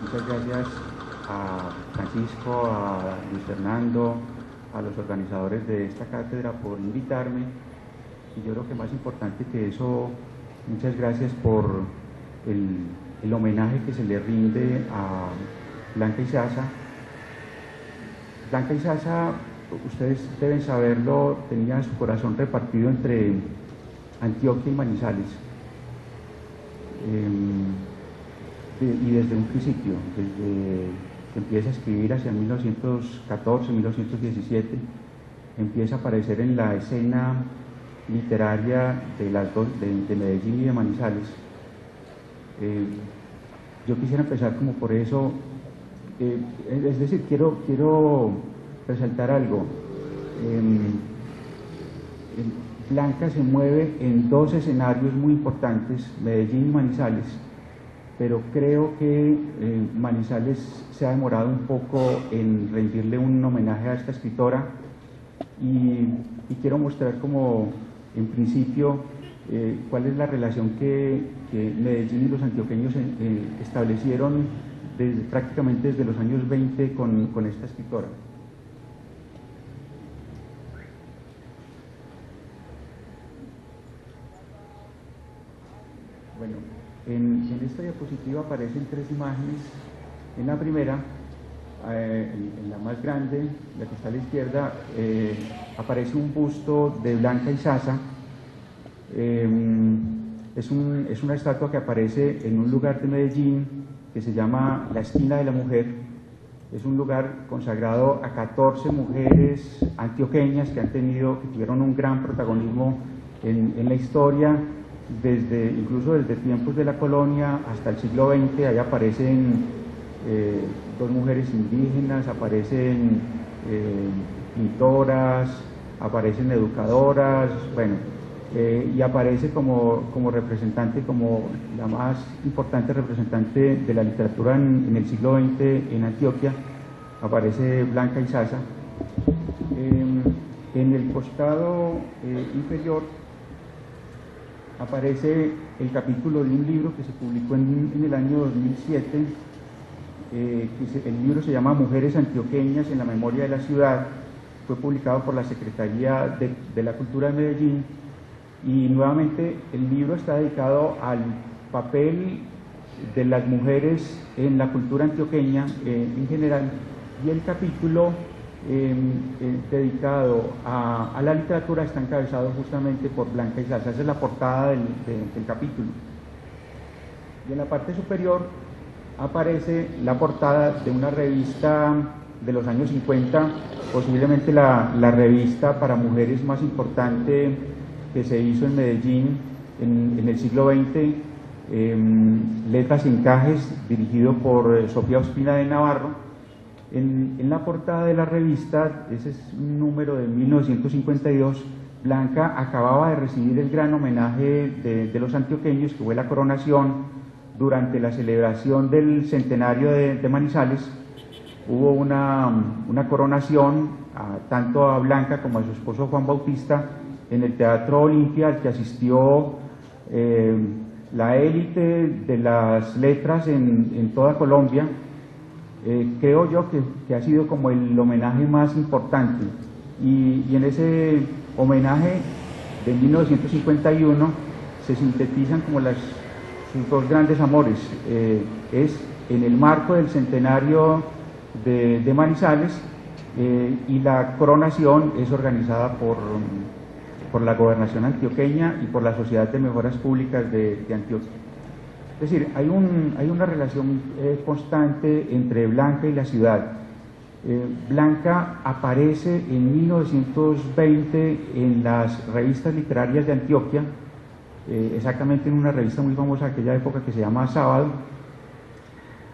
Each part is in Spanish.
Muchas gracias a Francisco, a Luis Fernando, a los organizadores de esta cátedra por invitarme. Y yo creo que más importante que eso, muchas gracias por el homenaje que se le rinde a Blanca Izaza. Blanca Izaza, ustedes deben saberlo, tenía su corazón repartido entre Antioquia y Manizales. Y desde un principio, desde que empieza a escribir hacia 1914, 1917, empieza a aparecer en la escena literaria de Medellín y de Manizales. Yo quisiera empezar como por eso, es decir, quiero resaltar algo. Blanca se mueve en dos escenarios muy importantes, Medellín y Manizales, pero creo que Manizales se ha demorado un poco en rendirle un homenaje a esta escritora y quiero mostrar como en principio cuál es la relación que Medellín y los antioqueños establecieron prácticamente desde los años 20 con esta escritora. Bueno, en esta diapositiva aparecen tres imágenes. En la primera, en la más grande, la que está a la izquierda, aparece un busto de Blanca Izaza. Es una estatua que aparece en un lugar de Medellín que se llama la Esquina de la Mujer. Es un lugar consagrado a 14 mujeres antioqueñas que tuvieron un gran protagonismo en la historia, incluso desde tiempos de la colonia hasta el siglo XX. Ahí aparecen dos mujeres indígenas, aparecen pintoras, aparecen educadoras, bueno, y aparece como representante, como la más importante representante de la literatura en el siglo XX en Antioquia, aparece Blanca Izaza. En el costado inferior aparece el capítulo de un libro que se publicó en el año 2007. El libro se llama Mujeres Antioqueñas en la Memoria de la Ciudad. Fue publicado por la Secretaría de la Cultura de Medellín y nuevamente el libro está dedicado al papel de las mujeres en la cultura antioqueña en general, y el capítulo dedicado a la literatura está encabezado justamente por Blanca Izaza. Esa es la portada del capítulo. Y en la parte superior aparece la portada de una revista de los años 50, posiblemente la revista para mujeres más importante que se hizo en Medellín en el siglo XX, Letras y Encajes, dirigido por Sofía Ospina de Navarro. En la portada de la revista, ese es un número de 1952, Blanca acababa de recibir el gran homenaje de los antioqueños, que fue la coronación durante la celebración del centenario de Manizales. Hubo una coronación tanto a Blanca como a su esposo Juan Bautista en el Teatro Olimpia, al que asistió la élite de las letras en toda Colombia. Creo yo que ha sido como el homenaje más importante, y en ese homenaje de 1951 se sintetizan como sus dos grandes amores. Es en el marco del centenario de Manizales, y la coronación es organizada por la Gobernación Antioqueña y por la Sociedad de Mejoras Públicas de Antioquia. Es decir, hay una relación constante entre Blanca y la ciudad. Blanca aparece en 1920 en las revistas literarias de Antioquia, exactamente en una revista muy famosa de aquella época que se llama Sábado.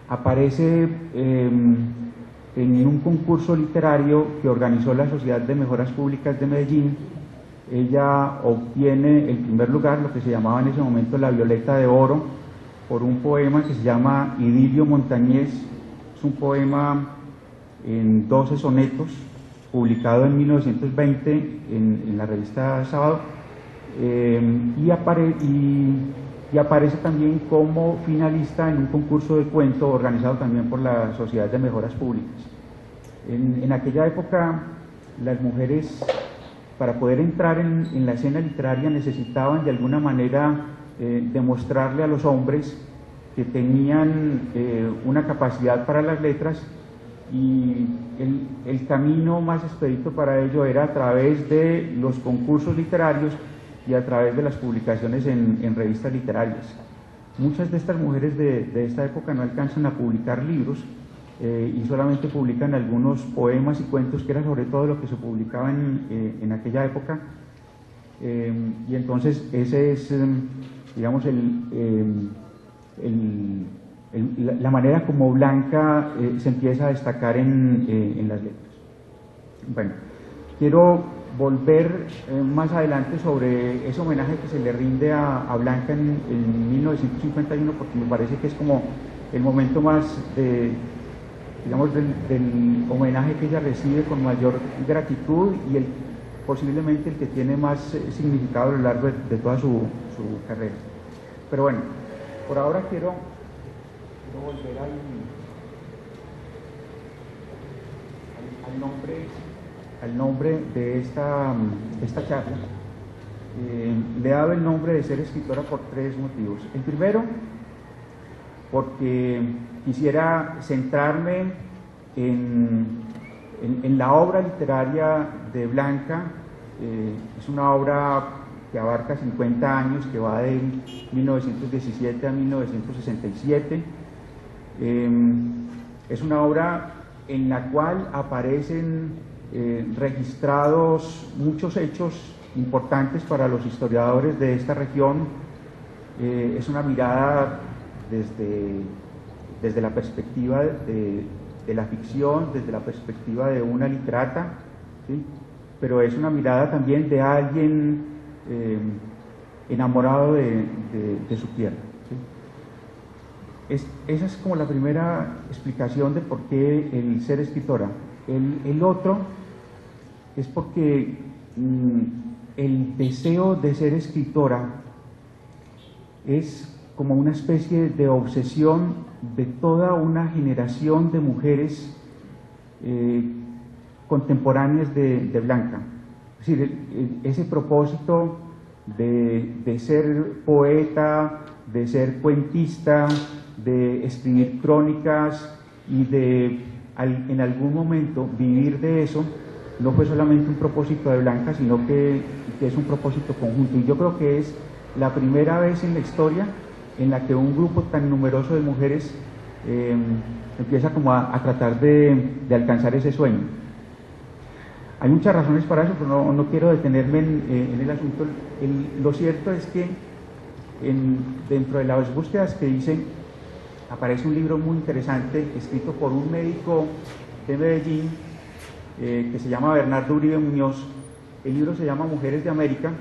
Aparece en un concurso literario que organizó la Sociedad de Mejoras Públicas de Medellín. Ella obtiene el primer lugar, lo que se llamaba en ese momento la Violeta de Oro, por un poema que se llama Idilio Montañés. Es un poema en 12 sonetos, publicado en 1920 en la revista Sábado, y y aparece también como finalista en un concurso de cuento organizado también por la Sociedad de Mejoras Públicas. En aquella época, las mujeres, para poder entrar en la escena literaria, necesitaban de alguna manera demostrarle a los hombres que tenían una capacidad para las letras, y el camino más expedito para ello era a través de los concursos literarios y a través de las publicaciones en revistas literarias. Muchas de estas mujeres de esta época no alcanzan a publicar libros y solamente publican algunos poemas y cuentos, que era sobre todo lo que se publicaba en aquella época. Y entonces ese es, digamos, la manera como Blanca se empieza a destacar en las letras. Bueno, quiero volver más adelante sobre ese homenaje que se le rinde a Blanca en 1951, porque me parece que es como el momento más digamos, del homenaje que ella recibe con mayor gratitud, y posiblemente el que tiene más significado a lo largo de toda su carrera. Pero bueno, por ahora quiero volver al nombre de esta charla. Le he dado el nombre de ser escritora por tres motivos. El primero, porque quisiera centrarme en la obra literaria de Blanca. Es una obra que abarca 50 años, que va de 1917 a 1967. Es una obra en la cual aparecen registrados muchos hechos importantes para los historiadores de esta región. Es una mirada desde la perspectiva de la ficción, desde la perspectiva de una literata, ¿sí? Pero es una mirada también de alguien enamorado de su tierra, ¿sí? Esa es como la primera explicación de por qué el ser escritora. El otro es porque el deseo de ser escritora es como una especie de obsesión de toda una generación de mujeres contemporáneas de Blanca. Es decir, ese propósito de ser poeta, de ser cuentista, de escribir crónicas y de en algún momento vivir de eso, no fue solamente un propósito de Blanca, sino que es un propósito conjunto. Y yo creo que es la primera vez en la historia en la que un grupo tan numeroso de mujeres empieza como a tratar de alcanzar ese sueño. Hay muchas razones para eso, pero no quiero detenerme en el asunto. Lo cierto es que dentro de las búsquedas que hice, aparece un libro muy interesante escrito por un médico de Medellín que se llama Bernardo Uribe Muñoz. El libro se llama Mujeres de América.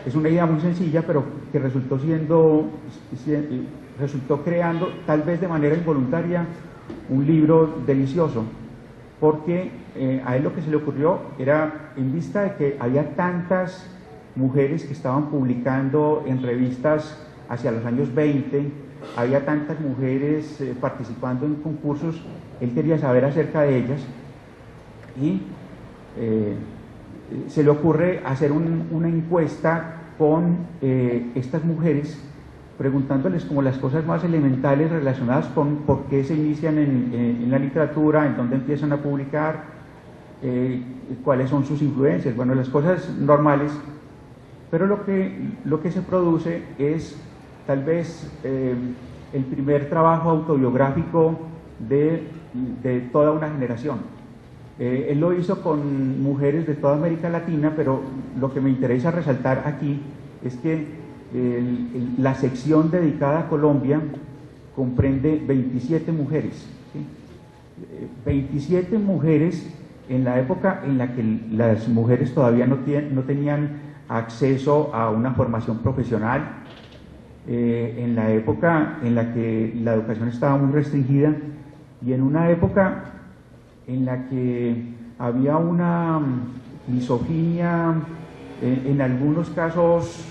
Es una idea muy sencilla, pero que resultó creando, tal vez de manera involuntaria, un libro delicioso, porque a él lo que se le ocurrió era, en vista de que había tantas mujeres que estaban publicando en revistas hacia los años 20, había tantas mujeres participando en concursos, él quería saber acerca de ellas, y se le ocurre hacer una encuesta con estas mujeres, preguntándoles como las cosas más elementales relacionadas con por qué se inician en la literatura, en dónde empiezan a publicar, cuáles son sus influencias, bueno, las cosas normales. Pero lo que se produce es tal vez el primer trabajo autobiográfico de toda una generación. Él lo hizo con mujeres de toda América Latina, pero lo que me interesa resaltar aquí es que la sección dedicada a Colombia comprende 27 mujeres, ¿sí? 27 mujeres en la época en la que las mujeres todavía no tenían acceso a una formación profesional, en la época en la que la educación estaba muy restringida, y en una época en la que había una misoginia, en algunos casos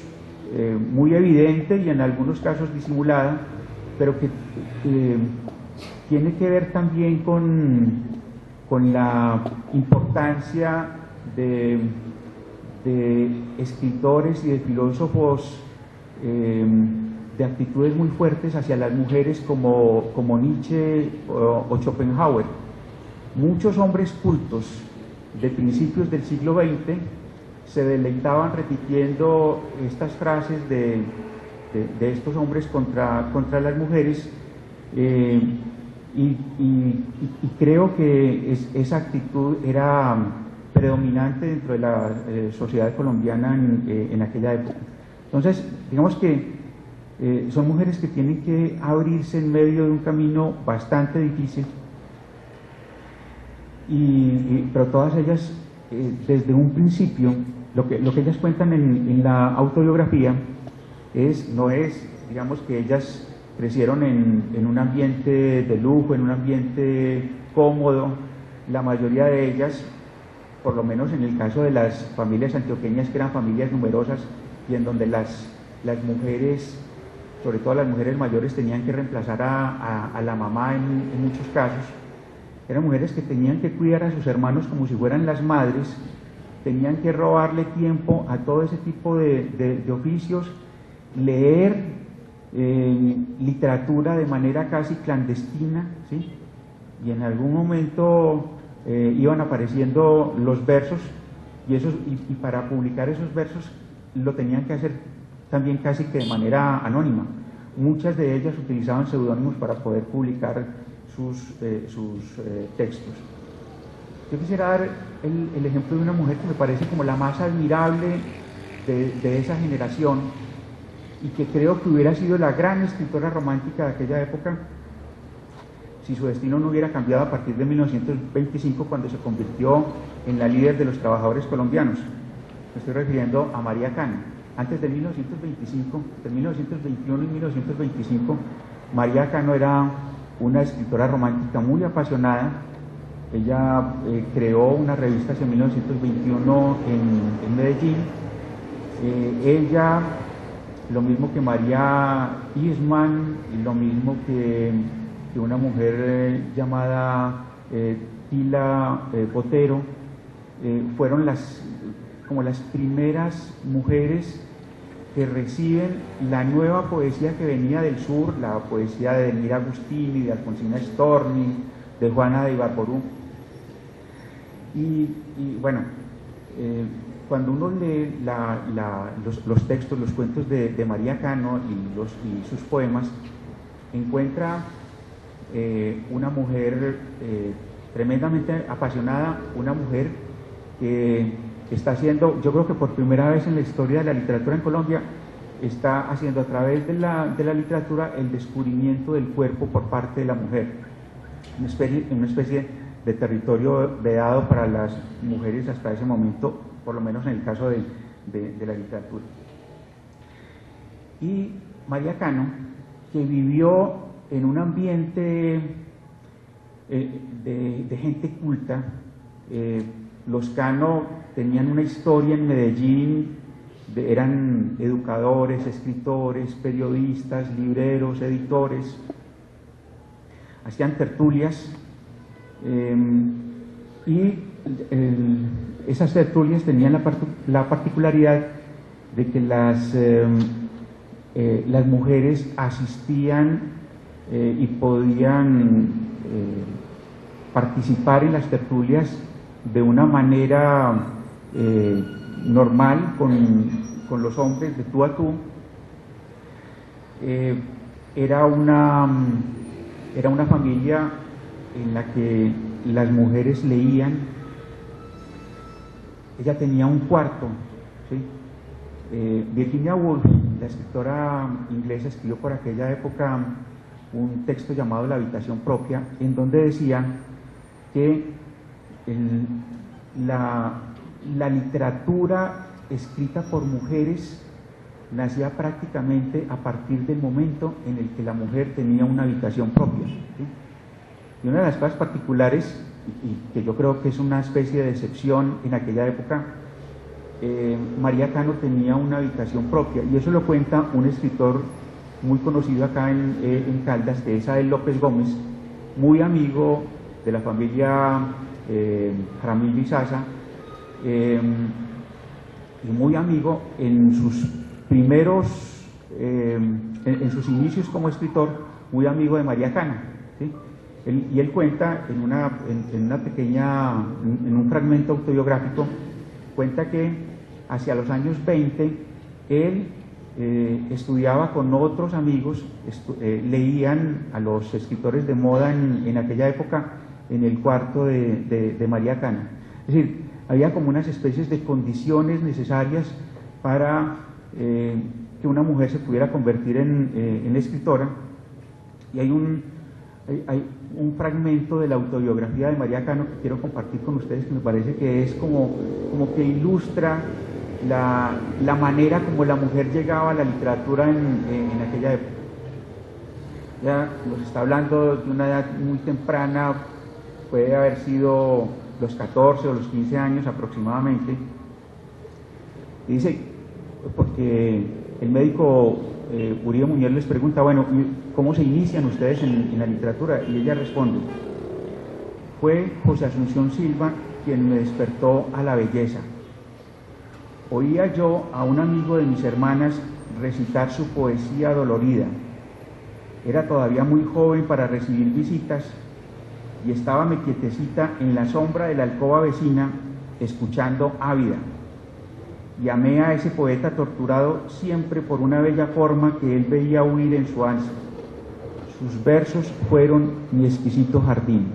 muy evidente y en algunos casos disimulada, pero que tiene que ver también con la importancia de escritores y de filósofos de actitudes muy fuertes hacia las mujeres como Nietzsche o Schopenhauer. Muchos hombres cultos de principios del siglo XX se deleitaban repitiendo estas frases de estos hombres contra las mujeres, y creo que esa actitud era predominante dentro de la sociedad colombiana en aquella época. Entonces, digamos que son mujeres que tienen que abrirse en medio de un camino bastante difícil, pero todas ellas, desde un principio, lo que ellas cuentan en la autobiografía no es, digamos, que ellas crecieron en un ambiente de lujo, en un ambiente cómodo. La mayoría de ellas, por lo menos en el caso de las familias antioqueñas, que eran familias numerosas y en donde las mujeres, sobre todo las mujeres mayores, tenían que reemplazar a la mamá en muchos casos, eran mujeres que tenían que cuidar a sus hermanos como si fueran las madres, tenían que robarle tiempo a todo ese tipo de oficios, leer literatura de manera casi clandestina, ¿sí? Y en algún momento iban apareciendo los versos, y para publicar esos versos lo tenían que hacer también casi que de manera anónima. Muchas de ellas utilizaban seudónimos para poder publicar sus textos. Yo quisiera dar el ejemplo de una mujer que me parece como la más admirable de esa generación, y que creo que hubiera sido la gran escritora romántica de aquella época si su destino no hubiera cambiado a partir de 1925, cuando se convirtió en la líder de los trabajadores colombianos. Me estoy refiriendo a María Cano. Antes de 1925, de 1921 y 1925, María Cano era una escritora romántica muy apasionada. Ella creó una revista en 1921 en Medellín. Ella, lo mismo que María Isman, y lo mismo que una mujer llamada Tila Botero, fueron como las primeras mujeres que reciben la nueva poesía que venía del sur, la poesía de Elmira Agustini, de Alfonsina Storni, de Juana de Ibarború. Y bueno, cuando uno lee los textos, los cuentos de María Cano y sus poemas, encuentra una mujer tremendamente apasionada, una mujer que está haciendo, yo creo que por primera vez en la historia de la literatura en Colombia, está haciendo a través de la literatura el descubrimiento del cuerpo por parte de la mujer, una especie de territorio vedado para las mujeres hasta ese momento, por lo menos en el caso de la literatura. Y María Cano, que vivió en un ambiente de gente culta, los Cano tenían una historia en Medellín, eran educadores, escritores, periodistas, libreros, editores, hacían tertulias, y esas tertulias tenían la particularidad de que las mujeres asistían y podían participar en las tertulias de una manera normal con los hombres, de tú a tú. Era una familia en la que las mujeres leían. Ella tenía un cuarto, ¿sí? Virginia Woolf, la escritora inglesa, escribió por aquella época un texto llamado La habitación propia, en donde decía que la literatura escrita por mujeres nacía prácticamente a partir del momento en el que la mujer tenía una habitación propia, ¿sí? Y una de las cosas particulares, y que yo creo que es una especie de excepción en aquella época, María Cano tenía una habitación propia, y eso lo cuenta un escritor muy conocido acá en Caldas, que es Adel López Gómez, muy amigo de la familia Jaramillo y Sasa, y muy amigo en sus primeros, en sus inicios como escritor, muy amigo de María Cano, ¿sí? Y él cuenta en una pequeña, en un fragmento autobiográfico, cuenta que hacia los años 20 él estudiaba con otros amigos, leían a los escritores de moda en aquella época en el cuarto de María Cano. Es decir, había como unas especies de condiciones necesarias para que una mujer se pudiera convertir en escritora, y hay un fragmento de la autobiografía de María Cano que quiero compartir con ustedes, que me parece que es como que ilustra la manera como la mujer llegaba a la literatura en aquella época. Ya nos está hablando de una edad muy temprana, puede haber sido los 14 o los 15 años aproximadamente. Y dice, porque el médico Uribe Muñoz les pregunta, bueno, ¿cómo se inician ustedes en la literatura? Y ella responde, fue José Asunción Silva quien me despertó a la belleza. Oía yo a un amigo de mis hermanas recitar su poesía dolorida. Era todavía muy joven para recibir visitas y estábame quietecita en la sombra de la alcoba vecina, escuchando ávida. Y amé a ese poeta torturado siempre por una bella forma que él veía huir en su ansia. Sus versos fueron mi exquisito jardín.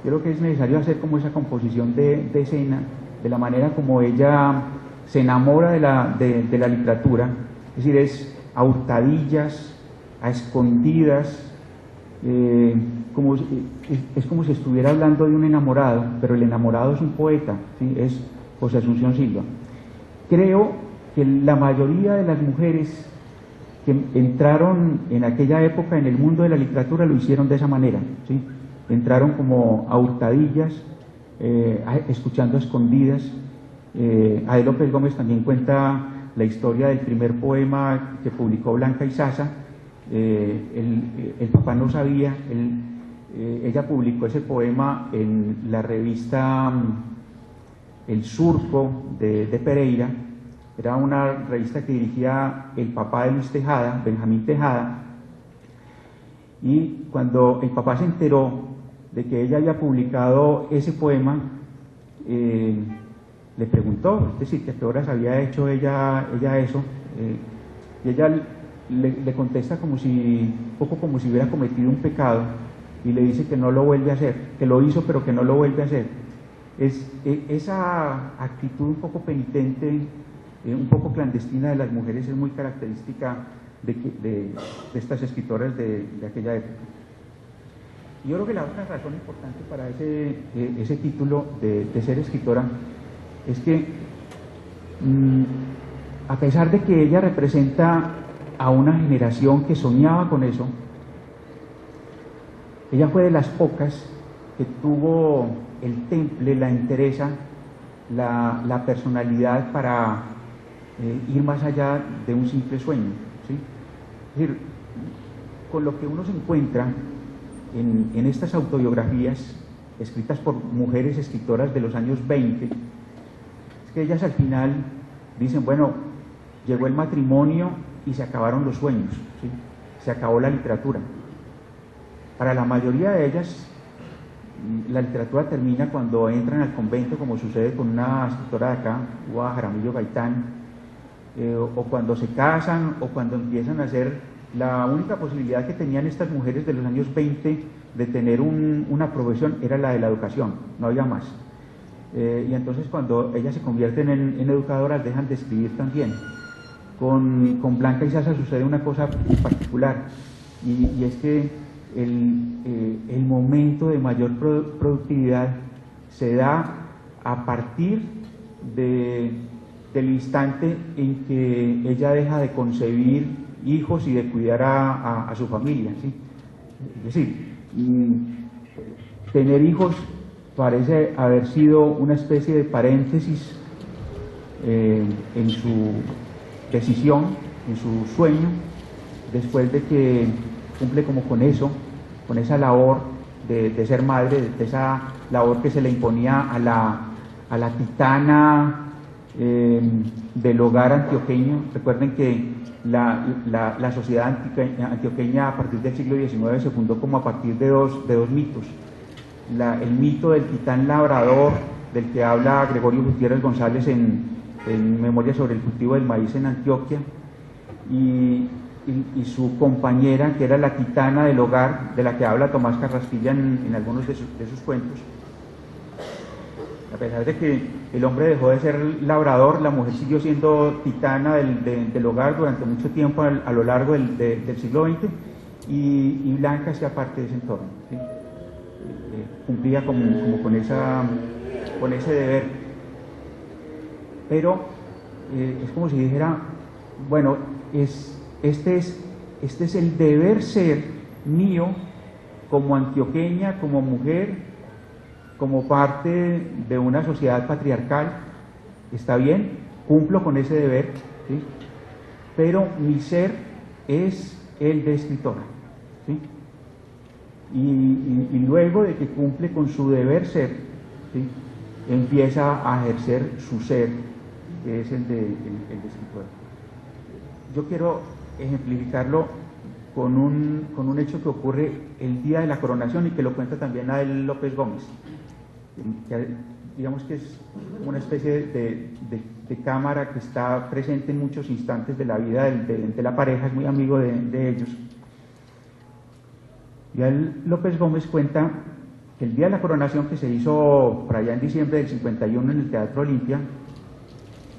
Yo creo que es necesario hacer como esa composición de escena, de la manera como ella se enamora de la literatura, es decir, es a hurtadillas, a escondidas, es como si estuviera hablando de un enamorado, pero el enamorado es un poeta, ¿sí? Es José Asunción Silva. Creo que la mayoría de las mujeres que entraron en aquella época en el mundo de la literatura lo hicieron de esa manera, ¿sí? Entraron como a hurtadillas, escuchando a escondidas. Adel López Gómez también cuenta la historia del primer poema que publicó Blanca y Sasa. El papá no sabía, ella publicó ese poema en la revista El Surco de Pereira. Era una revista que dirigía el papá de Luis Tejada, Benjamín Tejada, y cuando el papá se enteró de que ella había publicado ese poema, le preguntó, es decir, que a qué horas había hecho ella eso, y ella le contesta como un poco como si hubiera cometido un pecado, y le dice que no lo vuelve a hacer, que lo hizo pero que no lo vuelve a hacer. Esa actitud un poco penitente, un poco clandestina de las mujeres es muy característica de estas escritoras de aquella época. Y yo creo que la otra razón importante para ese título de ser escritora es que, a pesar de que ella representa a una generación que soñaba con eso, ella fue de las pocas que tuvo el temple, la entereza, la personalidad para ir más allá de un simple sueño, ¿sí? Es decir, con lo que uno se encuentra en estas autobiografías escritas por mujeres escritoras de los años 20, es que ellas al final dicen, bueno, llegó el matrimonio y se acabaron los sueños, ¿sí? Se acabó la literatura. Para la mayoría de ellas, la literatura termina cuando entran al convento, como sucede con una escritora de acá, Ua Jaramillo Gaitán, o cuando se casan, o cuando empiezan a hacer. La única posibilidad que tenían estas mujeres de los años 20 de tener una profesión era la de la educación, no había más. Y entonces cuando ellas se convierten en educadoras dejan de escribir también. Con Blanca y Sasa sucede una cosa particular, y es que el momento de mayor productividad se da a partir del instante en que ella deja de concebir hijos y de cuidar a su familia, ¿sí? Es decir, tener hijos parece haber sido una especie de paréntesis en su decisión, en su sueño, después de que cumple como con eso, con esa labor de ser madre, de esa labor que se le imponía a la titana del hogar antioqueño. Recuerden que la sociedad antioqueña a partir del siglo XIX se fundó como a partir de dos mitos. El mito del titán labrador, del que habla Gregorio Gutiérrez González en Memoria sobre el cultivo del maíz en Antioquia, y su compañera, que era la titana del hogar, de la que habla Tomás Carrasquilla en algunos de sus cuentos. A pesar de que el hombre dejó de ser labrador, la mujer siguió siendo titana del hogar durante mucho tiempo a lo largo del siglo XX, y Blanca hacía parte de ese entorno, ¿sí? Cumplía como con ese deber. Pero es como si dijera, bueno, este es el deber ser mío como antioqueña, como mujer, como parte de una sociedad patriarcal. Está bien, cumplo con ese deber, ¿sí? Pero mi ser es el de escritora, ¿sí? Y luego de que cumple con su deber ser, ¿sí?, empieza a ejercer su ser, que es el de escritora. Yo quiero ejemplificarlo con un hecho que ocurre el día de la coronación y que lo cuenta también Adel López Gómez. Digamos que es una especie de cámara que está presente en muchos instantes de la vida de la pareja, es muy amigo de ellos. Y Adel López Gómez cuenta que el día de la coronación, que se hizo por allá en diciembre del 51 en el Teatro Olimpia,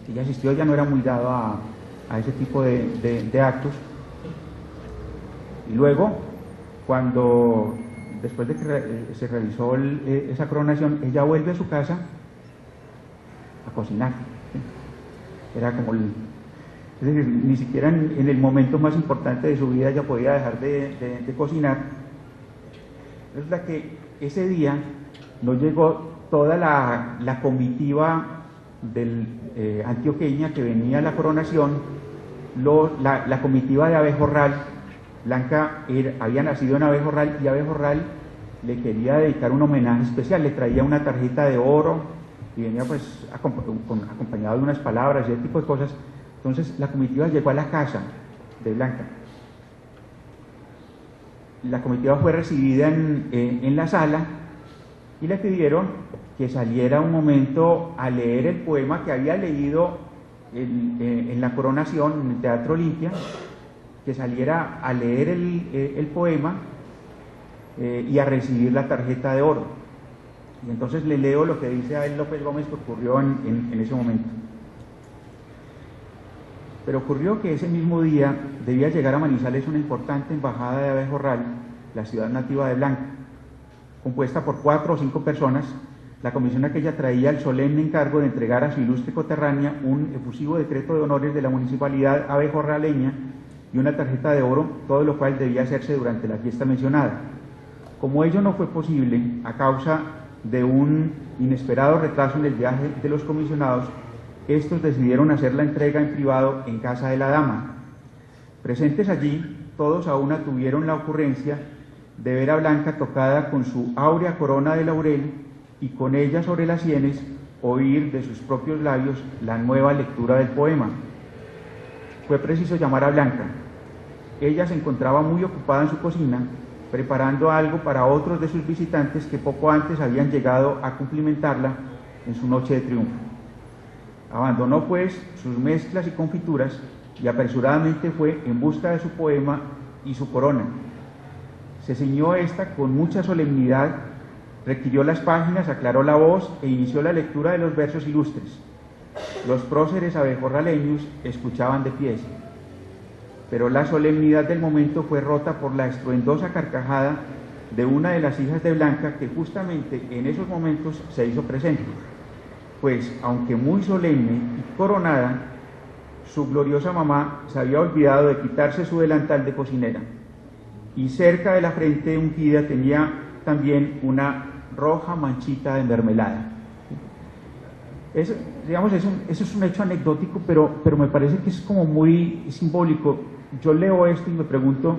ella asistió, ya no era muy dado a ese tipo de actos. Y luego, después de que se realizó esa coronación, ella vuelve a su casa a cocinar, ¿sí? Era como es decir, ni siquiera en el momento más importante de su vida ella podía dejar de cocinar. Resulta que ese día no llegó toda la comitiva antioqueña que venía a la coronación, la comitiva de Abejorral. Blanca había nacido en Abejorral, y Abejorral le quería dedicar un homenaje especial, le traía una tarjeta de oro y venía pues acompañado de unas palabras y ese tipo de cosas. Entonces la comitiva llegó a la casa de Blanca. La comitiva fue recibida en la sala y le pidieron que saliera un momento a leer el poema que había leído en la coronación en el Teatro Olimpia, que saliera a leer el poema y a recibir la tarjeta de oro. Y entonces le leo lo que dice Adel López Gómez que ocurrió en ese momento. Pero ocurrió que ese mismo día debía llegar a Manizales una importante embajada de Abejorral, la ciudad nativa de Blanca, compuesta por 4 o 5 personas. La comisión aquella traía el solemne encargo de entregar a su ilustre coterránea un efusivo decreto de honores de la municipalidad abejorraleña y una tarjeta de oro, todo lo cual debía hacerse durante la fiesta mencionada. Como ello no fue posible a causa de un inesperado retraso en el viaje de los comisionados, estos decidieron hacer la entrega en privado en casa de la dama. Presentes allí, todos a una tuvieron la ocurrencia de ver a Blanca tocada con su áurea corona de laurel y con ella sobre las sienes oír de sus propios labios la nueva lectura del poema. Fue preciso llamar a Blanca. Ella se encontraba muy ocupada en su cocina, preparando algo para otros de sus visitantes que poco antes habían llegado a cumplimentarla en su noche de triunfo. Abandonó pues sus mezclas y confituras y apresuradamente fue en busca de su poema y su corona. Se ciñó esta con mucha solemnidad, requirió las páginas, aclaró la voz e inició la lectura de los versos ilustres. Los próceres abejorraleños escuchaban de pies, pero la solemnidad del momento fue rota por la estruendosa carcajada de una de las hijas de Blanca, que justamente en esos momentos se hizo presente, pues aunque muy solemne y coronada, su gloriosa mamá se había olvidado de quitarse su delantal de cocinera, y cerca de la frente ungida tenía también una roja manchita de mermelada. Eso, digamos, eso es un hecho anecdótico, pero me parece que es como muy simbólico. Yo leo esto y me pregunto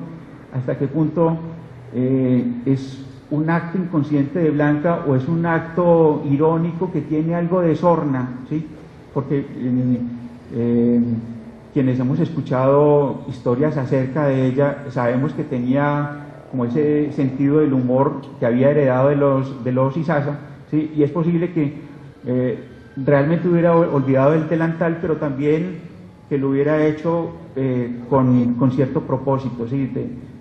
hasta qué punto es un acto inconsciente de Blanca o es un acto irónico que tiene algo de sorna, ¿sí? Porque quienes hemos escuchado historias acerca de ella sabemos que tenía como ese sentido del humor que había heredado de los Izaza, ¿sí? Y es posible que realmente hubiera olvidado el delantal, pero también que lo hubiera hecho con cierto propósito, ¿sí?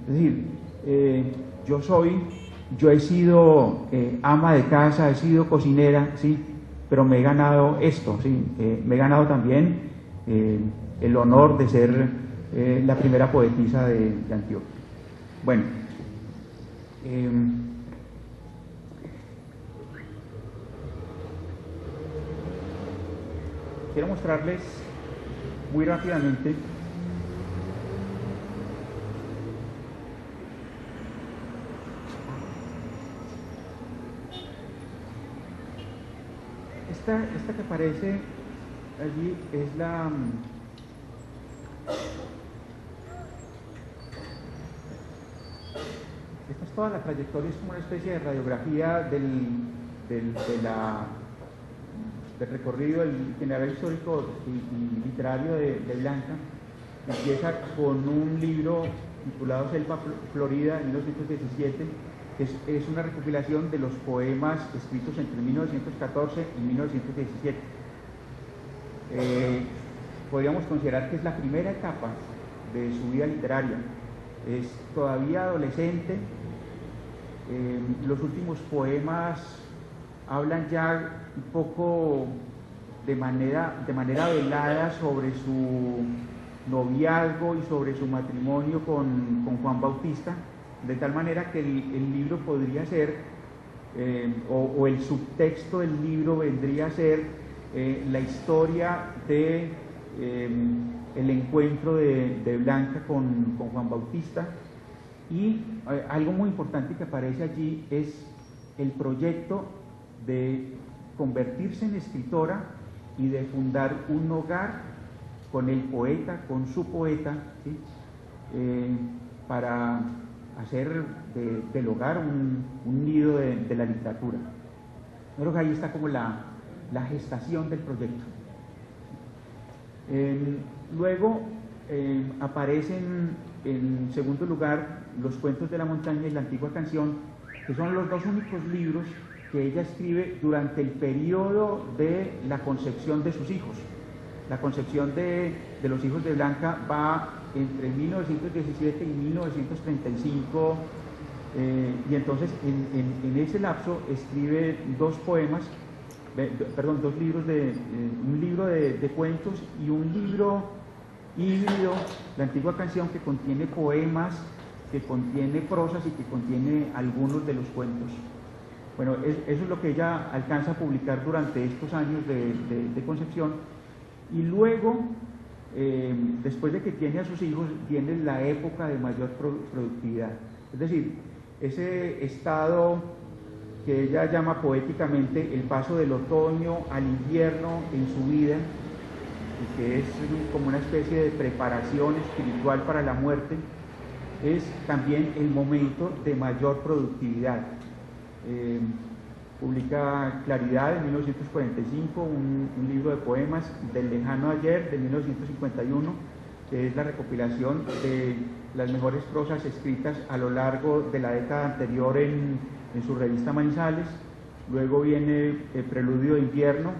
Es decir, yo he sido ama de casa, he sido cocinera, ¿sí? Pero me he ganado esto, ¿sí? Me he ganado también el honor de ser la primera poetisa de Antioquia. Bueno, quiero mostrarles muy rápidamente esta que aparece allí es esta es toda la trayectoria, es como una especie de radiografía del recorrido del itinerario histórico y literario de Blanca. Empieza con un libro titulado Selva Florida, en 1917, que es una recopilación de los poemas escritos entre 1914 y 1917. Podríamos considerar que es la primera etapa de su vida literaria. Es todavía adolescente. Los últimos poemas hablan ya un poco de manera velada sobre su noviazgo y sobre su matrimonio con Juan Bautista, de tal manera que el libro podría ser, o el subtexto del libro vendría a ser la historia de el encuentro de Blanca con Juan Bautista, y algo muy importante que aparece allí es el proyecto de convertirse en escritora y de fundar un hogar con el poeta, con su poeta, ¿sí? Para hacer del hogar un nido de la literatura. Yo creo que ahí está como la gestación del proyecto. Luego aparecen en segundo lugar los cuentos de la montaña y la antigua canción, que son los dos únicos libros que ella escribe durante el periodo de la concepción de sus hijos. La concepción de los hijos de Blanca va entre 1917 y 1935, y entonces en ese lapso escribe dos libros un libro de cuentos y un libro híbrido, la antigua canción, que contiene poemas, que contiene prosas y que contiene algunos de los cuentos. Bueno, eso es lo que ella alcanza a publicar durante estos años de concepción, y luego, después de que tiene a sus hijos, viene la época de mayor productividad. Es decir, ese estado que ella llama poéticamente el paso del otoño al invierno en su vida, y que es como una especie de preparación espiritual para la muerte, es también el momento de mayor productividad. Publica Claridad en 1945, un libro de poemas del lejano ayer de 1951, que es la recopilación de las mejores prosas escritas a lo largo de la década anterior en su revista Manizales. Luego viene El Preludio de Invierno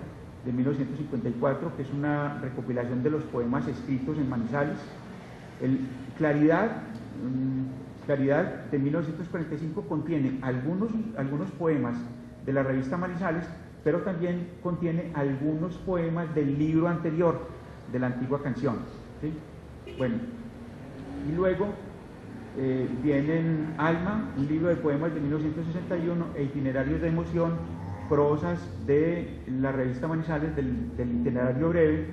de 1954, que es una recopilación de los poemas escritos en Manizales. Claridad de 1945 contiene algunos poemas de la revista Manizales, pero también contiene algunos poemas del libro anterior, de la antigua canción, ¿sí? Bueno, y luego vienen Alma, un libro de poemas de 1961, e Itinerarios de Emoción, prosas de la revista Manizales del Itinerario Breve,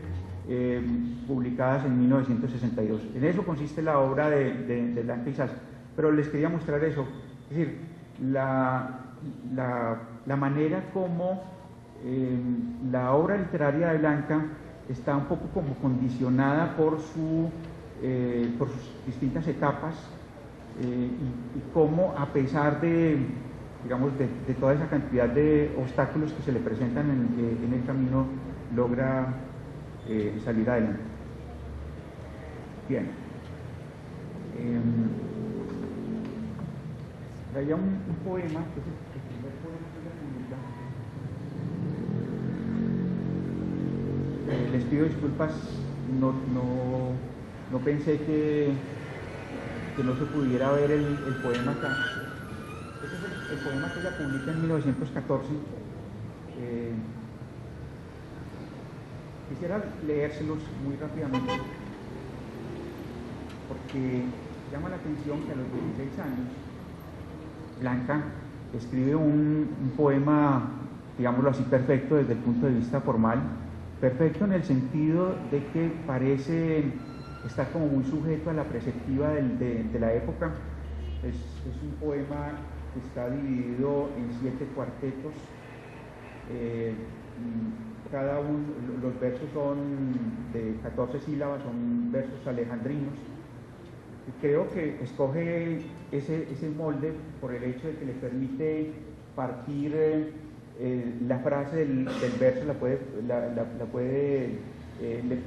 publicadas en 1962. En eso consiste la obra de Blanca Izaza. Pero les quería mostrar eso, es decir, la manera como La obra literaria de Blanca está un poco como condicionada por sus distintas etapas y cómo, a pesar de, digamos, de toda esa cantidad de obstáculos que se le presentan en el camino, logra salir adelante. Bien. Traía un poema, que es el primer poema que ella publica. Les pido disculpas, no pensé que no se pudiera ver el poema acá. Este es el poema que ella publica en 1914. Quisiera leérselos muy rápidamente, porque llama la atención que a los 16 años Blanca escribe un poema, digámoslo así, perfecto desde el punto de vista formal, perfecto en el sentido de que parece estar como muy sujeto a la perspectiva de la época. Es un poema que está dividido en 7 cuartetos. Cada uno, los versos son de 14 sílabas, son versos alejandrinos. Creo que escoge ese molde por el hecho de que le permite partir la frase del verso, le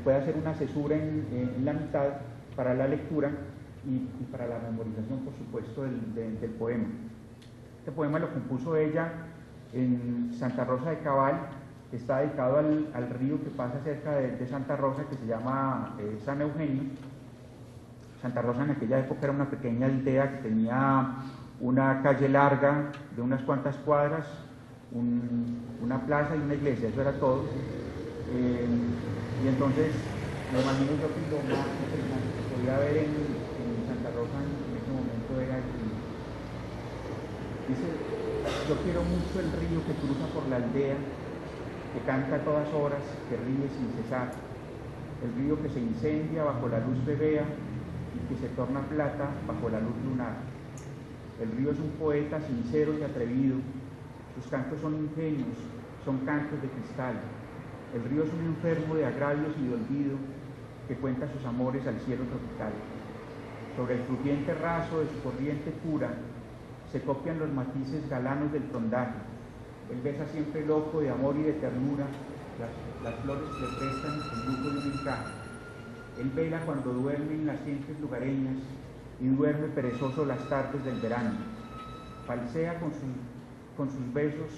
puede hacer una cesura en la mitad para la lectura y para la memorización, por supuesto, del poema. Este poema lo compuso ella en Santa Rosa de Cabal, que está dedicado al río que pasa cerca de Santa Rosa, que se llama San Eugenio. Santa Rosa en aquella época era una pequeña aldea que tenía una calle larga de unas cuantas cuadras, una plaza y una iglesia, eso era todo. Y entonces, me imagino yo que lo más interesante que podía ver en Santa Rosa en ese momento era el río. Dice: yo quiero mucho el río que cruza por la aldea, que canta a todas horas, que ríe sin cesar, el río que se incendia bajo la luz bebea y que se torna plata bajo la luz lunar. El río es un poeta sincero y atrevido, sus cantos son ingenios, son cantos de cristal. El río es un enfermo de agravios y de olvido que cuenta sus amores al cielo tropical. Sobre el fluyente raso de su corriente pura se copian los matices galanos del frondaje. Él besa siempre loco de amor y de ternura las flores que le prestan el lujo de un encaje. Él vela cuando duermen las gentes lugareñas y duerme perezoso las tardes del verano. Falsea con sus besos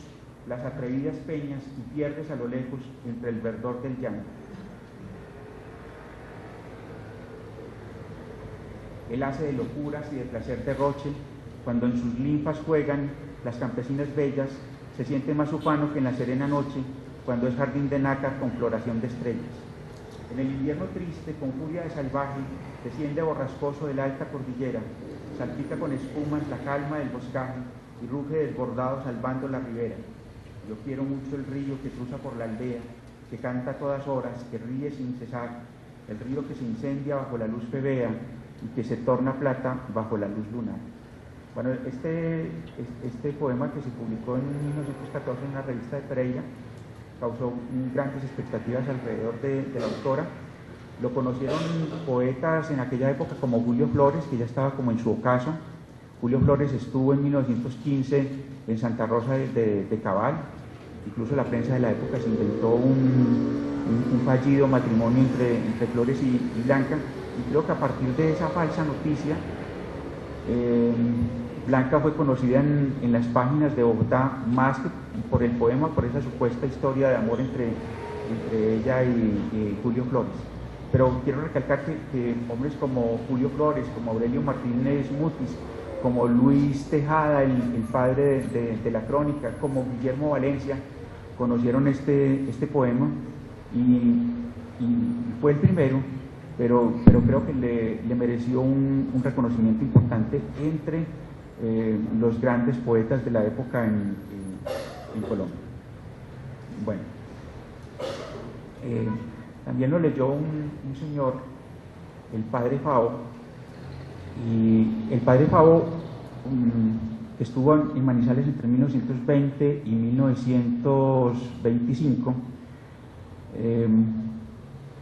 las atrevidas peñas y pierdes a lo lejos entre el verdor del llanto. Él hace de locuras y de placer derroche, cuando en sus linfas juegan las campesinas bellas, se siente más ufano que en la serena noche, cuando es jardín de nácar con floración de estrellas. En el invierno triste, con furia de salvaje, desciende borrascoso de la alta cordillera, salpica con espumas la calma del boscaje y ruge desbordado salvando la ribera. Yo quiero mucho el río que cruza por la aldea, que canta a todas horas, que ríe sin cesar, el río que se incendia bajo la luz febea y que se torna plata bajo la luz lunar. Bueno, este poema, que se publicó en 1914 en una revista de Pereira, causó grandes expectativas alrededor de la autora. Lo conocieron poetas en aquella época como Julio Flores, que ya estaba como en su ocaso. Julio Flores estuvo en 1915 en Santa Rosa de Cabal. Incluso la prensa de la época se inventó un fallido matrimonio entre Flores y Blanca, y creo que a partir de esa falsa noticia, Blanca fue conocida en las páginas de Bogotá más que por el poema, por esa supuesta historia de amor entre ella y Julio Flores. Pero quiero recalcar que hombres como Julio Flores, como Aurelio Martínez Mutis, como Luis Tejada, el padre de la crónica, como Guillermo Valencia, conocieron este poema y fue el primero, pero creo que le mereció un reconocimiento importante entre los grandes poetas de la época en Colombia. Bueno, también lo leyó un señor, el padre Favo, y el padre Favo estuvo en Manizales entre 1920 y 1925.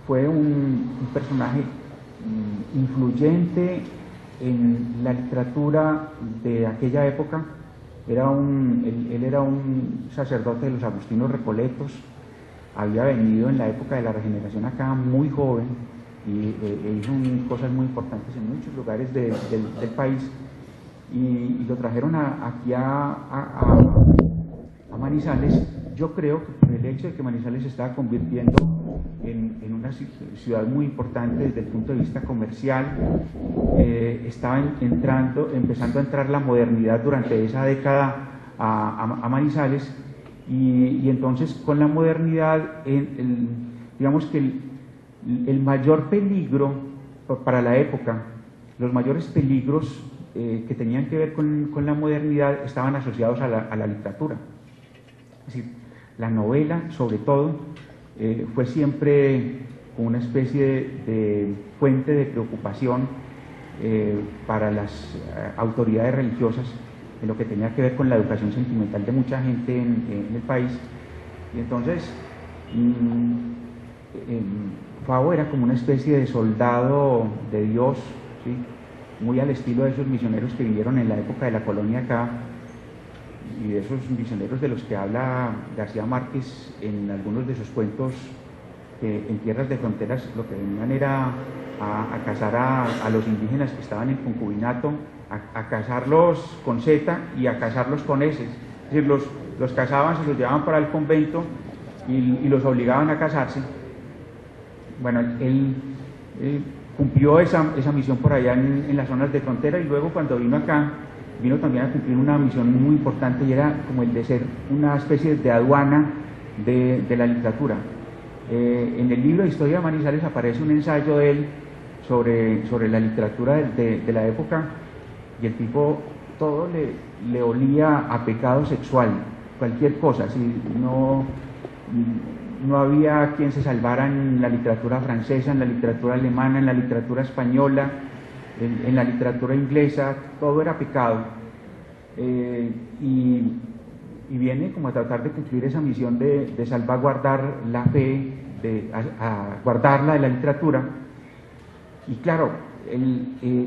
Fue un personaje influyente en la literatura de aquella época. Él era un sacerdote de los agustinos recoletos, había venido en la época de la regeneración acá muy joven y hizo cosas muy importantes en muchos lugares del país, y lo trajeron aquí a Manizales. Yo creo que por el hecho de que Manizales se estaba convirtiendo en una ciudad muy importante desde el punto de vista comercial, estaba empezando a entrar la modernidad durante esa década a Manizales, y entonces con la modernidad, digamos que el mayor peligro para la época, los mayores peligros que tenían que ver con la modernidad estaban asociados a la literatura. Es decir, la novela, sobre todo, fue siempre una especie de fuente de preocupación para las autoridades religiosas en lo que tenía que ver con la educación sentimental de mucha gente en el país. Y entonces Favo era como una especie de soldado de Dios, ¿sí? Muy al estilo de esos misioneros que vinieron en la época de la colonia acá, y de esos misioneros de los que habla García Márquez en algunos de sus cuentos, que en tierras de fronteras lo que venían era a cazar a los indígenas que estaban en concubinato, a cazarlos con Z y a cazarlos con S. Es decir, los cazaban, se los llevaban para el convento y los obligaban a casarse. Bueno, él cumplió esa misión por allá en las zonas de frontera, y luego cuando vino acá, vino también a cumplir una misión muy importante, y era como el de ser una especie de aduana de la literatura. En el libro de Historia de Manizales aparece un ensayo de él sobre la literatura de la época, y el tipo todo le olía a pecado sexual, cualquier cosa. Si no había quien se salvara en la literatura francesa, en la literatura alemana, en la literatura española, en la literatura inglesa, todo era pecado. Y viene como a tratar de cumplir esa misión de salvaguardar la fe, a guardarla de la literatura. Y claro,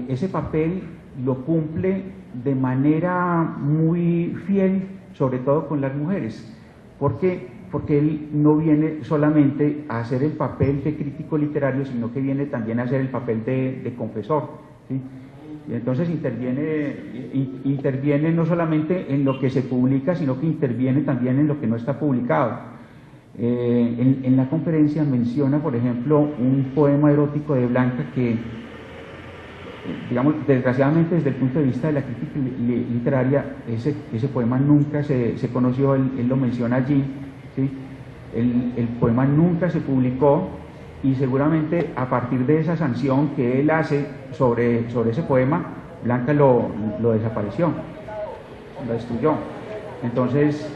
ese papel lo cumple de manera muy fiel, sobre todo con las mujeres, porque él no viene solamente a hacer el papel de crítico literario, sino que viene también a hacer el papel de confesor, ¿sí? Y entonces interviene no solamente en lo que se publica, sino que interviene también en lo que no está publicado. En la conferencia menciona, por ejemplo, un poema erótico de Blanca que, digamos, desgraciadamente desde el punto de vista de la crítica literaria, ese poema nunca se conoció. Él lo menciona allí, ¿sí? El poema nunca se publicó, y seguramente a partir de esa sanción que él hace sobre ese poema, Blanca lo desapareció, lo destruyó. Entonces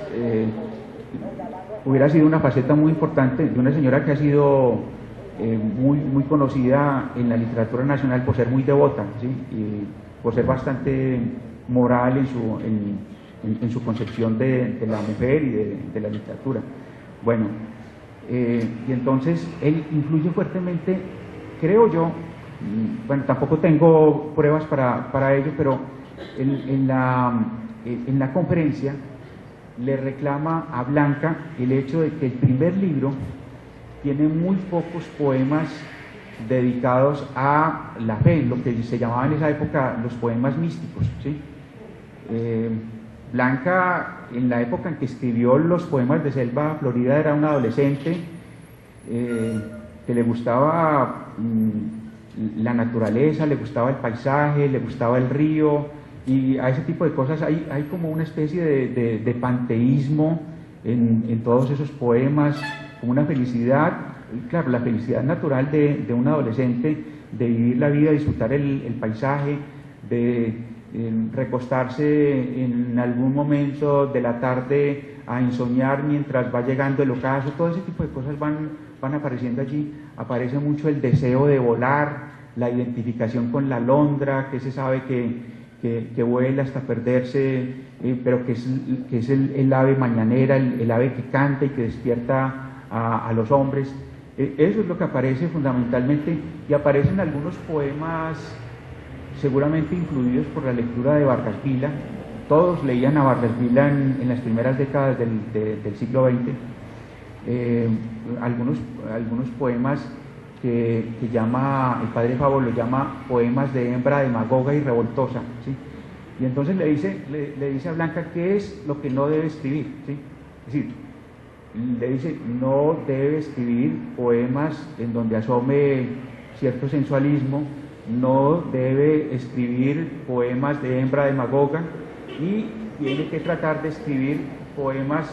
hubiera sido una faceta muy importante de una señora que ha sido muy conocida en la literatura nacional por ser muy devota, ¿sí? Y por ser bastante moral en su concepción de la mujer y de la literatura. Bueno, y entonces él influye fuertemente, creo yo. Bueno, tampoco tengo pruebas para ello, pero en la conferencia le reclama a Blanca el hecho de que el primer libro tiene muy pocos poemas dedicados a la fe, lo que se llamaba en esa época los poemas místicos, ¿sí? Blanca, en la época en que escribió los poemas de Selva Florida, era una adolescente que le gustaba la naturaleza, le gustaba el paisaje, le gustaba el río, y a ese tipo de cosas hay como una especie de panteísmo en todos esos poemas, como una felicidad, claro, la felicidad natural de un adolescente, de vivir la vida, disfrutar el paisaje, de recostarse en algún momento de la tarde a ensoñar mientras va llegando el ocaso. Todo ese tipo de cosas van apareciendo allí. Aparece mucho el deseo de volar, la identificación con la alondra, que se sabe que que vuela hasta perderse, pero que es el ave mañanera, el ave que canta y que despierta a los hombres. Eso es lo que aparece fundamentalmente, y aparecen algunos poemas seguramente influidos por la lectura de Vargas Vila. Todos leían a Vargas Vila en las primeras décadas del siglo XX. Algunos poemas que llama, el padre Fabo lo llama poemas de hembra demagoga y revoltosa, ¿sí? Y entonces le dice a Blanca qué es lo que no debe escribir, ¿sí? Es decir, le dice, no debe escribir poemas en donde asome cierto sensualismo, no debe escribir poemas de hembra demagoga, y tiene que tratar de escribir poemas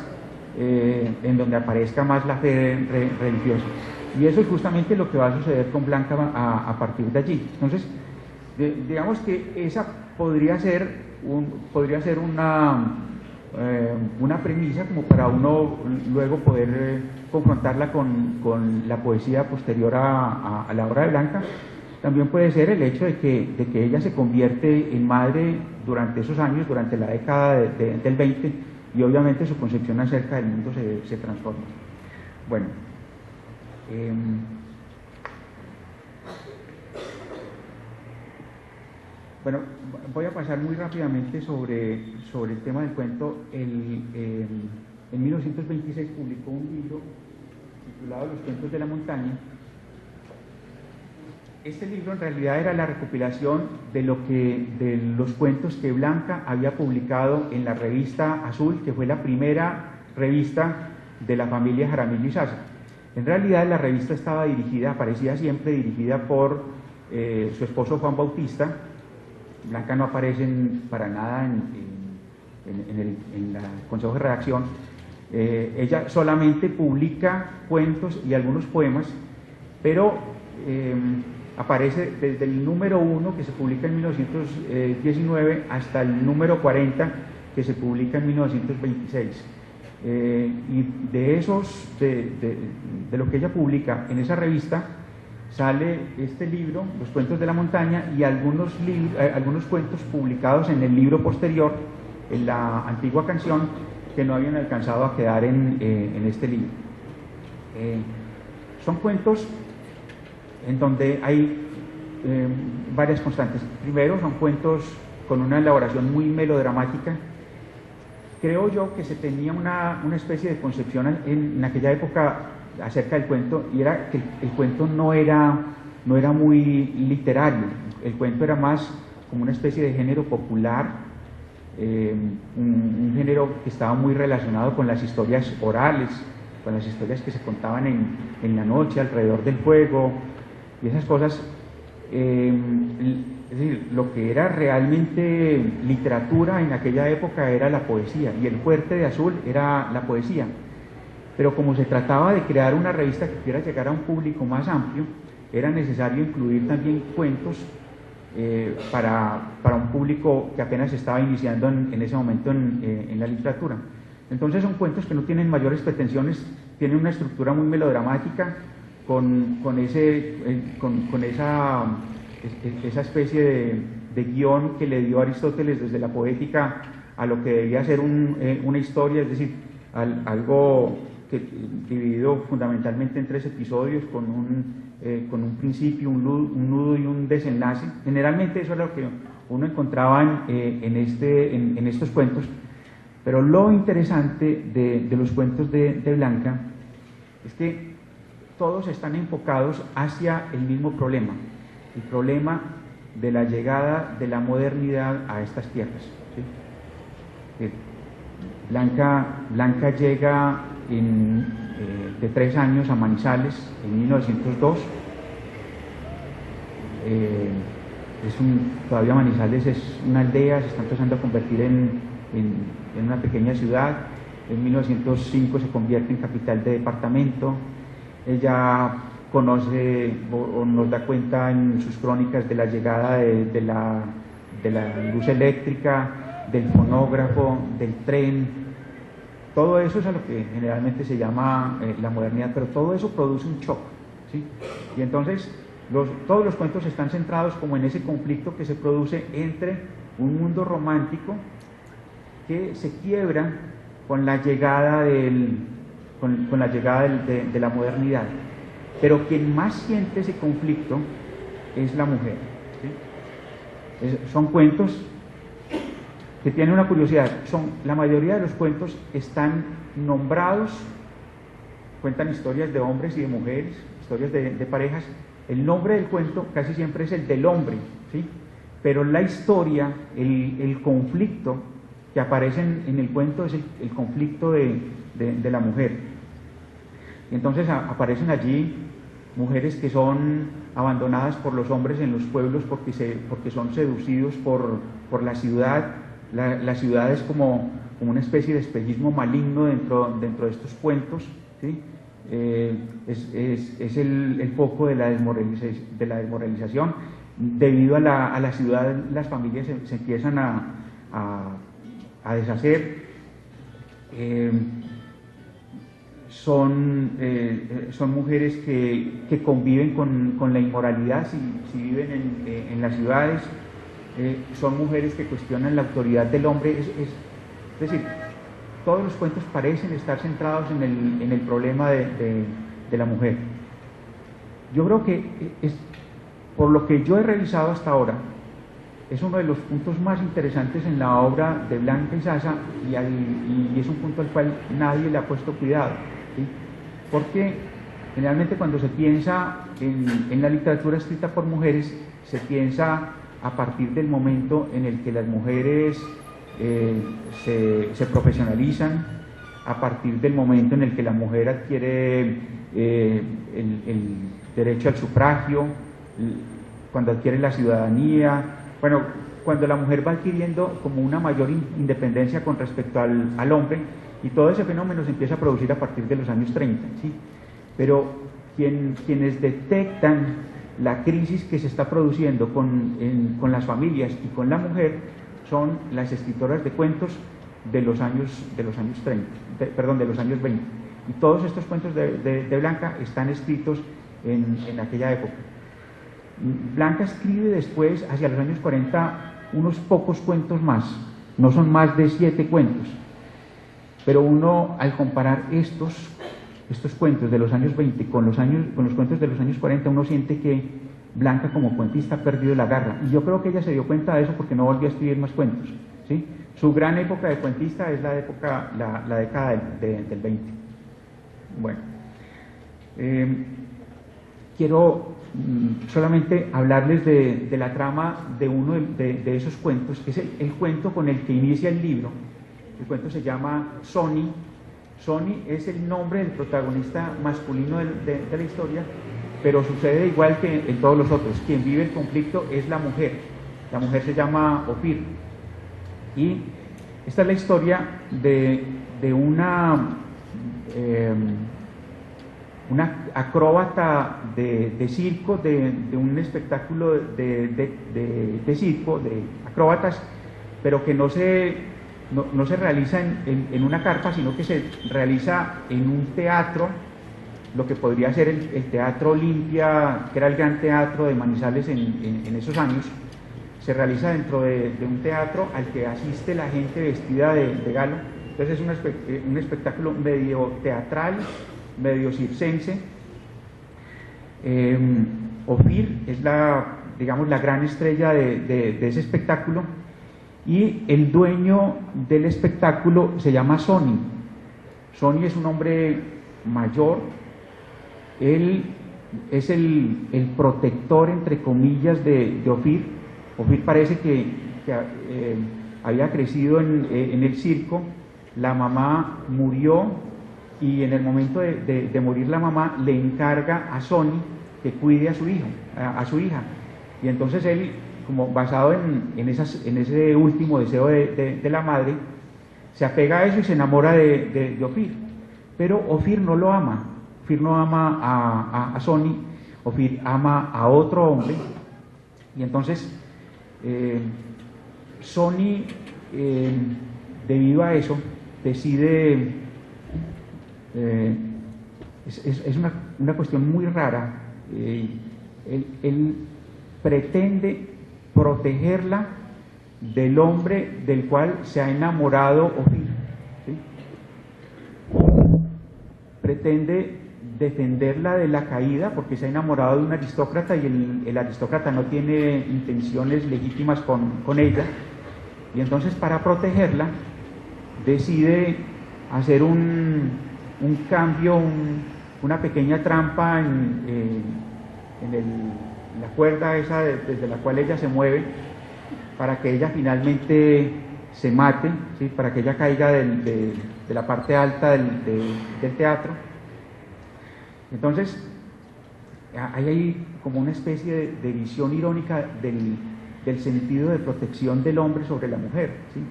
en donde aparezca más la fe religiosa. Y eso es justamente lo que va a suceder con Blanca a partir de allí. Entonces, digamos que esa podría ser una premisa como para uno luego poder confrontarla con la poesía posterior a la obra de Blanca. También puede ser el hecho de que ella se convierte en madre durante esos años, durante la década del 20, y obviamente su concepción acerca del mundo se transforma. Bueno, voy a pasar muy rápidamente sobre el tema del cuento. En 1926 publicó un libro titulado Los cuentos de la montaña. Este libro en realidad era la recopilación de los cuentos que Blanca había publicado en la revista Azul, que fue la primera revista de la familia Jaramillo y Zaza. En realidad la revista estaba aparecía siempre dirigida por su esposo Juan Bautista. Blanca no aparece para nada en el consejo de redacción. Ella solamente publica cuentos y algunos poemas, pero aparece desde el número 1, que se publica en 1919, hasta el número 40, que se publica en 1926. Y de lo que ella publica en esa revista, sale este libro, Los cuentos de la montaña, y algunos cuentos publicados en el libro posterior, en la antigua canción, que no habían alcanzado a quedar en este libro. Son cuentos en donde hay varias constantes. Primero, son cuentos con una elaboración muy melodramática. Creo yo que se tenía una especie de concepción en aquella época acerca del cuento, y era que el cuento no era muy literario. El cuento era más como una especie de género popular, un género que estaba muy relacionado con las historias orales, con las historias que se contaban en la noche alrededor del fuego y esas cosas. Es decir, lo que era realmente literatura en aquella época era la poesía, y el fuerte de Azul era la poesía. Pero como se trataba de crear una revista que pudiera llegar a un público más amplio, era necesario incluir también cuentos para un público que apenas estaba iniciando en ese momento en la literatura. Entonces son cuentos que no tienen mayores pretensiones, tienen una estructura muy melodramática, con esa especie de guión que le dio Aristóteles desde la poética a lo que debía ser una historia, es decir, algo dividido fundamentalmente en 3 episodios, con un principio, un nudo y un desenlace. Generalmente eso era lo que uno encontraba en estos cuentos. Pero lo interesante de los cuentos de Blanca es que todos están enfocados hacia el mismo problema, el problema de la llegada de la modernidad a estas tierras, ¿sí? Blanca llega de 3 años a Manizales en 1902. Todavía Manizales es una aldea, se está empezando a convertir en una pequeña ciudad. En 1905 se convierte en capital de departamento. Ella conoce o nos da cuenta en sus crónicas de la llegada de la luz eléctrica, del fonógrafo, del tren. Todo eso es a lo que generalmente se llama la modernidad, pero todo eso produce un shock, ¿sí? Y entonces todos los cuentos están centrados como en ese conflicto que se produce entre un mundo romántico que se quiebra con la llegada con la llegada de la modernidad. Pero quien más siente ese conflicto es la mujer, ¿sí? Son cuentos que tienen una curiosidad. La mayoría de los cuentos están nombrados, cuentan historias de hombres y de mujeres, historias de parejas. El nombre del cuento casi siempre es el del hombre, ¿sí? Pero la historia, el conflicto que aparece en el cuento es el conflicto de la mujer. Y entonces aparecen allí mujeres que son abandonadas por los hombres en los pueblos porque son seducidos por la ciudad. La ciudad es como una especie de espejismo maligno dentro de estos cuentos, ¿sí? Es el foco de la desmoralización. Debido a la ciudad, las familias se empiezan a deshacer. Son mujeres que conviven con la inmoralidad si viven en las ciudades. Son mujeres que cuestionan la autoridad del hombre. Es decir, todos los cuentos parecen estar centrados en el problema de la mujer. Yo creo que por lo que yo he revisado hasta ahora, es uno de los puntos más interesantes en la obra de Blanca y Sasa, y es un punto al cual nadie le ha puesto cuidado, ¿sí? Porque generalmente cuando se piensa en la literatura escrita por mujeres, se piensa a partir del momento en el que las mujeres se profesionalizan, a partir del momento en el que la mujer adquiere el derecho al sufragio, cuando adquiere la ciudadanía, bueno, cuando la mujer va adquiriendo como una mayor independencia con respecto al hombre, y todo ese fenómeno se empieza a producir a partir de los años 30, ¿sí? Pero quienes detectan la crisis que se está produciendo con las familias y con la mujer son las escritoras de cuentos de los años 20. Y todos estos cuentos de Blanca están escritos en aquella época. Blanca escribe después, hacia los años 40, unos pocos cuentos más, no son más de 7 cuentos, pero uno, al comparar estos cuentos de los años 20 con los cuentos de los años 40, uno siente que Blanca como cuentista ha perdido la garra, y yo creo que ella se dio cuenta de eso porque no volvió a escribir más cuentos, ¿sí? Su gran época de cuentista es la década del 20. Bueno, quiero solamente hablarles de la trama de uno de esos cuentos, que es el cuento con el que inicia el libro. El cuento se llama Sonny. Sonny es el nombre del protagonista masculino de la historia, pero sucede igual que en todos los otros. Quien vive el conflicto es la mujer. La mujer se llama Ophir. Y esta es la historia de una acróbata de circo, de un espectáculo de circo, de acróbatas, pero que no se realiza en una carpa, sino que se realiza en un teatro, lo que podría ser el Teatro Olimpia, que era el gran teatro de Manizales en esos años. Se realiza dentro de un teatro al que asiste la gente vestida de galo. Entonces es un espectáculo medio teatral, medio circense. Ophir es la gran estrella de ese espectáculo, y el dueño del espectáculo se llama Sonny. Sonny es un hombre mayor. Él es el protector, entre comillas, de Ophir. Ophir parece que había crecido en el circo. La mamá murió, y en el momento de morir la mamá le encarga a Sonny que cuide a su hija. Y entonces él, como basado en ese último deseo de la madre, se apega a eso y se enamora de Ophir. Pero Ophir no lo ama. Ophir no ama a Sonny. Ophir ama a otro hombre. Y entonces Sonny, debido a eso, decide, es una cuestión muy rara, él pretende protegerla del hombre del cual se ha enamorado Ofir, ¿sí? Pretende defenderla de la caída porque se ha enamorado de un aristócrata y el aristócrata no tiene intenciones legítimas con ella, y entonces para protegerla decide hacer un cambio, una pequeña trampa en la cuerda esa desde la cual ella se mueve, para que ella finalmente se mate, ¿sí? Para que ella caiga de la parte alta del teatro. Entonces, hay ahí como una especie de visión irónica del sentido de protección del hombre sobre la mujer, ¿sí?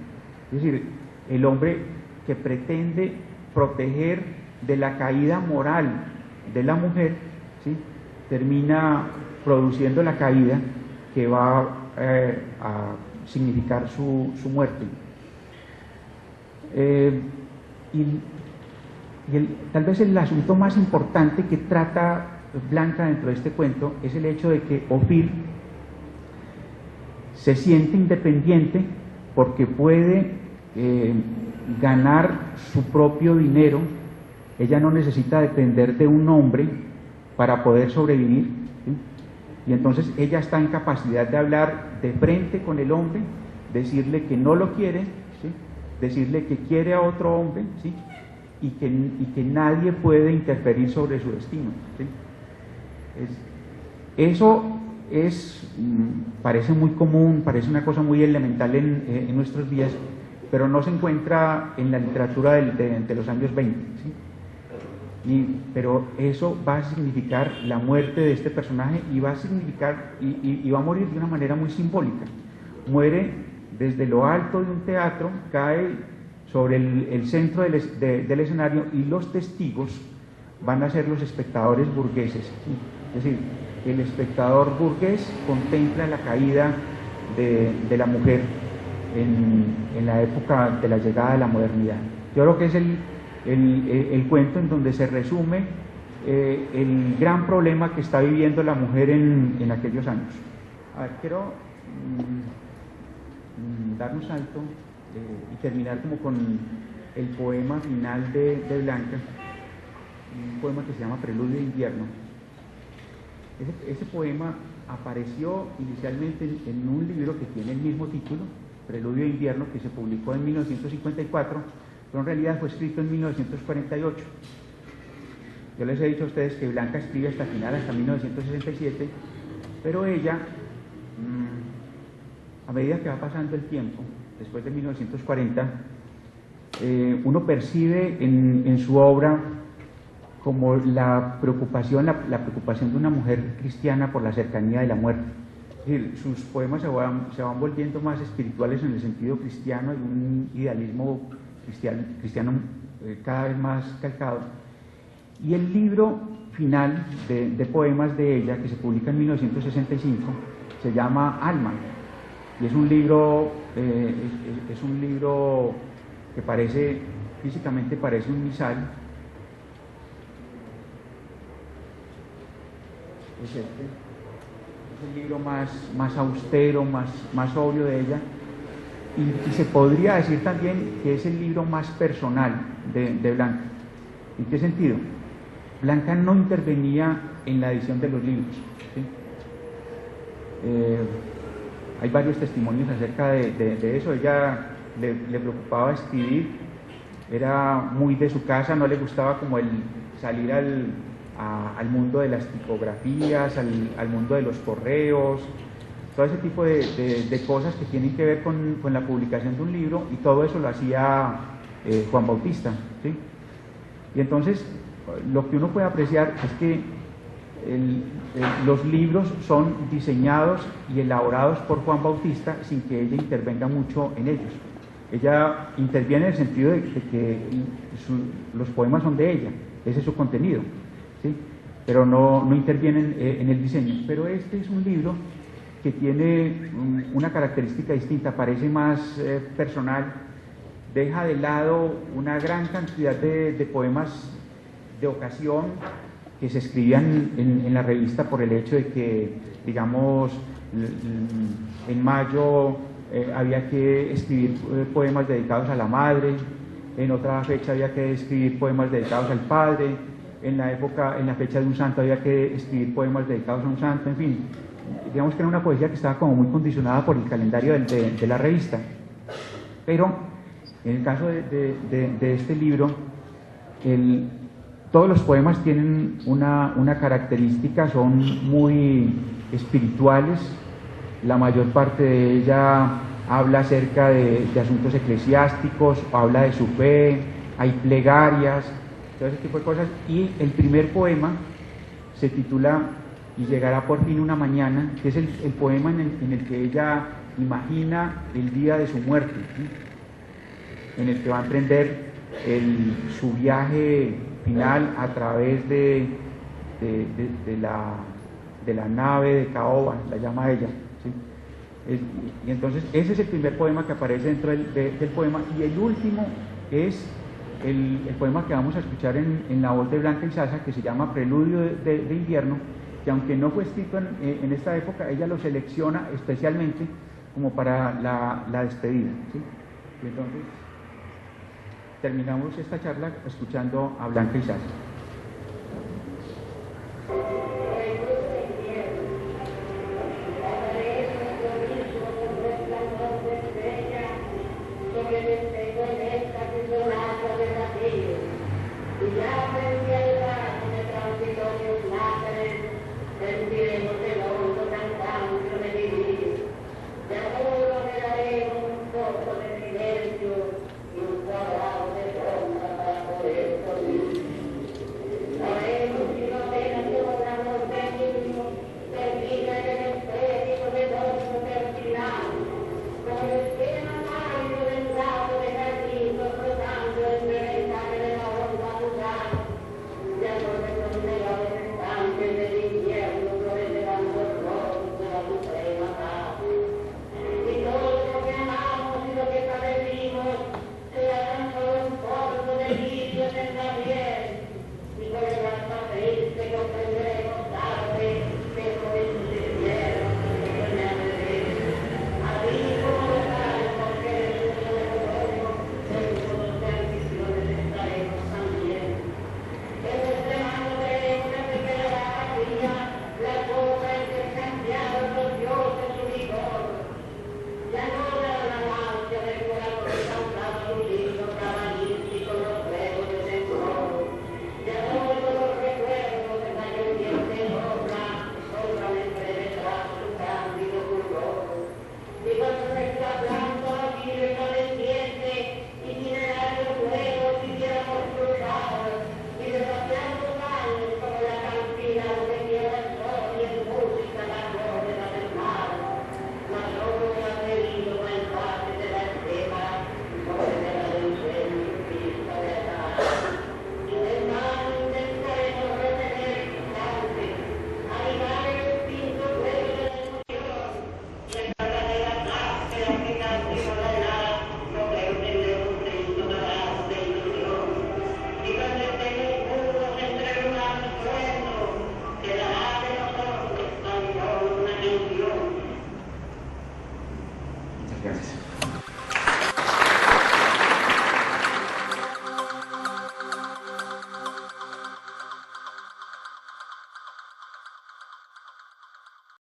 Es decir, el hombre que pretende proteger de la caída moral de la mujer, ¿sí? Termina produciendo la caída que va a significar su muerte. Tal vez el asunto más importante que trata Blanca dentro de este cuento es el hecho de que Ofir se siente independiente porque puede ganar su propio dinero. Ella no necesita depender de un hombre para poder sobrevivir, ¿sí? Y entonces ella está en capacidad de hablar de frente con el hombre, decirle que no lo quiere, ¿sí? Decirle que quiere a otro hombre, ¿sí? Y que nadie puede interferir sobre su destino, ¿sí? Eso parece muy común, parece una cosa muy elemental en nuestros días, pero no se encuentra en la literatura de los años 20, ¿sí? Pero eso va a significar la muerte de este personaje y va a significar y va a morir de una manera muy simbólica. Muere desde lo alto de un teatro, cae sobre el centro del escenario, y los testigos van a ser los espectadores burgueses, ¿sí? Es decir, el espectador burgués contempla la caída de la mujer en la época de la llegada de la modernidad. Yo creo que es el cuento en donde se resume el gran problema que está viviendo la mujer en aquellos años. A ver, quiero dar un salto y terminar como con el poema final de Blanca, un poema que se llama Preludio de Invierno. Ese poema apareció inicialmente en un libro que tiene el mismo título, Preludio de Invierno, que se publicó en 1954, pero en realidad fue escrito en 1948. Yo les he dicho a ustedes que Blanca escribe hasta final, hasta 1967, pero ella, a medida que va pasando el tiempo, después de 1940, uno percibe en su obra como la preocupación de una mujer cristiana por la cercanía de la muerte. Es decir, sus poemas se van volviendo más espirituales en el sentido cristiano y un idealismo cristiano cada vez más calcado. Y el libro final de poemas de ella, que se publica en 1965, se llama Alma, y es un libro que físicamente parece un misal. Es el libro más austero, más obvio de ella, y se podría decir también que es el libro más personal de Blanca. ¿En qué sentido? Blanca no intervenía en la edición de los libros, ¿sí? Hay varios testimonios acerca de eso. Ella le preocupaba escribir, era muy de su casa, no le gustaba como el salir al mundo de las tipografías, al mundo de los correos, todo ese tipo de cosas que tienen que ver con la publicación de un libro, y todo eso lo hacía Juan Bautista, ¿sí? Y entonces lo que uno puede apreciar es que los libros son diseñados y elaborados por Juan Bautista sin que ella intervenga mucho en ellos. Ella interviene en el sentido de que los poemas son de ella, ese es su contenido, ¿sí? Pero no intervienen en el diseño. Pero este es un libro que tiene una característica distinta, parece más personal, deja de lado una gran cantidad de poemas de ocasión que se escribían en la revista por el hecho de que, digamos, en mayo había que escribir poemas dedicados a la madre, en otra fecha había que escribir poemas dedicados al padre, en la fecha de un santo había que escribir poemas dedicados a un santo, en fin, digamos que era una poesía que estaba como muy condicionada por el calendario de la revista. Pero en el caso de este libro, todos los poemas tienen una característica, son muy espirituales, la mayor parte de ella habla acerca de asuntos eclesiásticos, habla de su fe, hay plegarias, todo ese tipo de cosas, y el primer poema se titula Y llegará por fin una mañana, que es el poema en el que ella imagina el día de su muerte, ¿sí? En el que va a emprender su viaje final a través de la nave de Caoba, la llama ella, ¿sí? Y entonces ese es el primer poema que aparece dentro del poema, y el último es el poema que vamos a escuchar en la voz de Blanca Izaza, que se llama Preludio de invierno, que aunque no fue escrito en esta época, ella lo selecciona especialmente como para la despedida, ¿sí? Y entonces terminamos esta charla escuchando a Blanca Izaza.